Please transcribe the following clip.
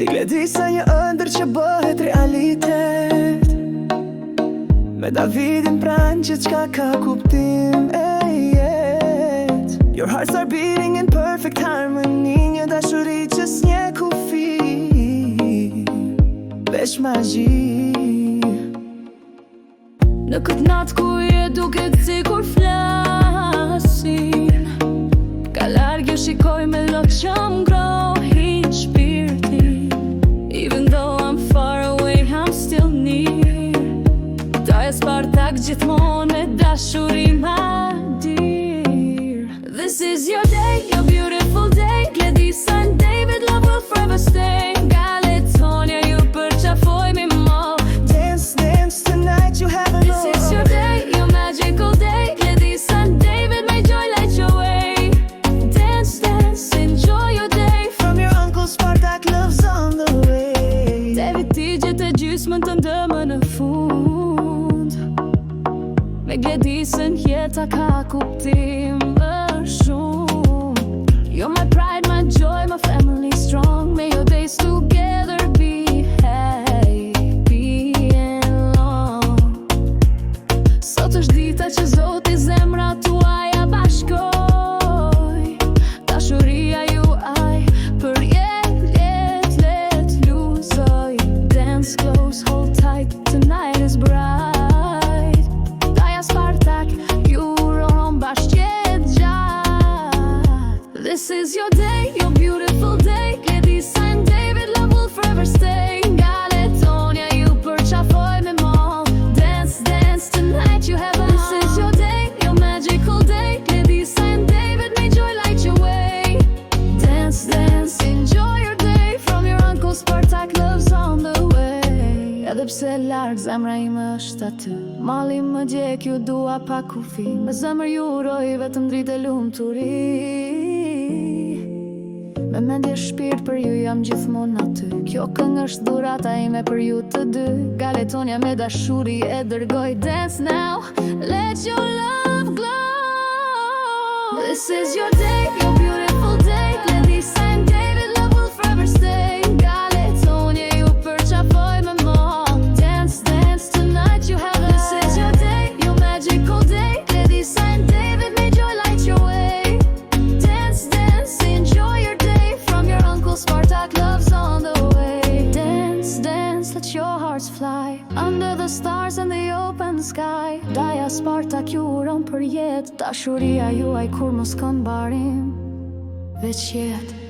Ti gledi sa një ëndër që bëhet realitet. Me Davidin pranë që qka ka kuptim e jet. Your hearts are beating in perfect harmony. Një dashuri që s'nje kufi, veç magji. Në këtë natë ku je duket si kur flasin, ka largë shikoj me lot që m'grohin shpirti. Even though I'm far away, I'm still near. Daja Spartak gjithmonë me dashuri my dear. This is your day, your beautiful day. Gledisa and David, love will forever stay. Nga Letonia ju përqafoj mi mo. Dance, dance tonight, you have a This is your day, your magical day. Gledisa and David, may joy light your way. Dance, dance, enjoy your day. From your uncle Spartak, love's on the way. David ti gjithë gjysmën të ndëmë në fund. Me Gledisën jeta ka kuptim më shumë. You're my pride, my joy, my family strong. May your days together be happy and long. Sot është dita që Zoti zemra tuaja bashkoj. Dashuria juaj për let luzoj. Dance close, hold tight, tonight is bright. Daja Spartak, ju rohon bashkë jetë gjatë. This is your day, your beautiful day. Gledisa and David, love will forever stay. Nga Letonia ju përqafoj me mo. Dance, dance, tonight you have a This is your day, your magical day. Gledisa and David, may joy light your way. Dance, dance, enjoy your day. From your uncle Spartak, love's on the way. Edhe pse larg zemra ime është aty, malli më gjek ju dua pa kufi. Me zemër ju uroj vetëm dritë e lumturi. Me mendje shpirt për ju jam gjithmonë aty. Kjo këngë është dhurata ime për ju të dy. Nga Letonia me dashuri e dërgoj. Dance now, let your love glow. This is your day, your beautiful day. Gledisa and David, love will forever stay. Nga Letonia ju përqafoj me mo. Dance, dance, tonight you have a This is your day, your magical day. Gledisa and David, may joy light your way. Dance, dance, enjoy your day. From your uncle Spartak, love's on the way. Dance, dance, let your hearts fly under the stars and the open sky. Daja Spartak ju uron për jetë. Dashuria juaj kur mos kanë barim, veç jetë.